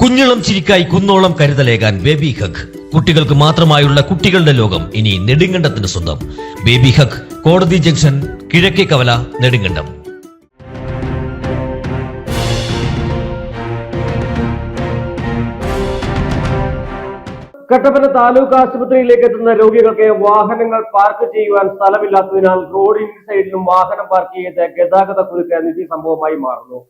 കുഞ്ഞിളം ചിരിക്കായി കുന്നോളം കരുതലേകാൻ baby hug. കുട്ടികൾക്ക് മാത്രമായുള്ള കുട്ടികളുടെ ലോകം ഇനി നെടുങ്കണ്ടത്തിന് സ്വന്തം. ബേബി ഹഗ്, കോടതി ജംഗ്ഷൻ, കിഴക്കേ കവല, നെടുങ്കണ്ടം. കട്ടപ്പന താലൂക്ക് ആശുപത്രിയിലേക്ക് എത്തുന്ന രോഗികൾക്ക് വാഹനങ്ങൾ പാർക്ക് ചെയ്യുവാൻ സ്ഥലമില്ലാത്തതിനാൽ റോഡിന്റെ സൈഡിലും വാഹനം പാർക്ക് ചെയ്ത് ഗതാഗത കുരുക്ക് നിധി സംഭവമായി മാറുന്നു.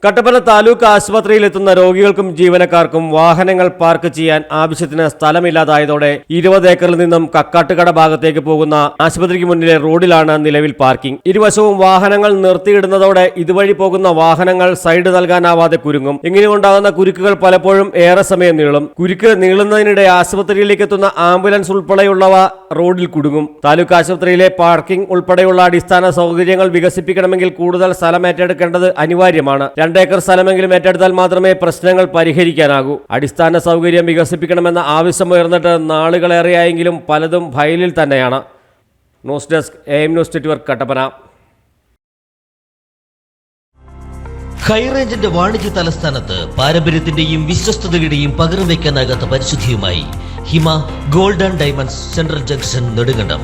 കട്ടപ്പന താലൂക്ക് ആശുപത്രിയിൽ എത്തുന്ന രോഗികൾക്കും ജീവനക്കാർക്കും വാഹനങ്ങൾ പാർക്ക് ചെയ്യാൻ ആവശ്യത്തിന് സ്ഥലമില്ലാതായതോടെ 20 ഏക്കറിൽ നിന്നും കക്കാട്ടുകട ഭാഗത്തേക്ക് പോകുന്ന ആശുപത്രിക്ക് മുന്നിലെ റോഡിലാണ് നിലവിൽ പാർക്കിംഗ്. ഇരുവശവും വാഹനങ്ങൾ നിർത്തിയിടുന്നതോടെ ഇതുവഴി പോകുന്ന വാഹനങ്ങൾ സൈഡ് നൽകാനാവാതെ കുരുങ്ങും. ഇങ്ങനെയുണ്ടാകുന്ന കുരുക്കുകൾ പലപ്പോഴും ഏറെ സമയം നീളും. കുരുക്ക് നീളുന്നതിനിടെ ആശുപത്രിയിലേക്ക് എത്തുന്ന ആംബുലൻസ് ഉൾപ്പെടെയുള്ളവ റോഡിൽ കുടുങ്ങും. താലൂക്ക് ആശുപത്രിയിലെ പാർക്കിംഗ് ഉൾപ്പെടെയുള്ള അടിസ്ഥാന സൗകര്യങ്ങൾ വികസിപ്പിക്കണമെങ്കിൽ കൂടുതൽ സ്ഥലം ഏറ്റെടുക്കേണ്ടത് അനിവാര്യമാണ്. 2 ഏക്കർ സ്ഥലമെങ്കിലും ഏറ്റെടുത്താൽ മാത്രമേ പ്രശ്നങ്ങൾ പരിഹരിക്കാനാകൂ. അടിസ്ഥാന സൗകര്യം വികസിപ്പിക്കണമെന്ന ആവശ്യമുയർന്നിട്ട് നാളുകളേറെയായെങ്കിലും പലതും ഫയലിൽ തന്നെയാണ്. News desk AM news network, Kattappana. ഹൈറേഞ്ചിന്റെ വാണിജ്യ തലസ്ഥാനത്ത് പാരമ്പര്യത്തിന്റെയും വിശ്വസ്തതയുടെയും പകരം വയ്ക്കാനാകാത്ത പരിശുദ്ധിയുമായി Hima gold and diamonds, central junction, Nedumkandam.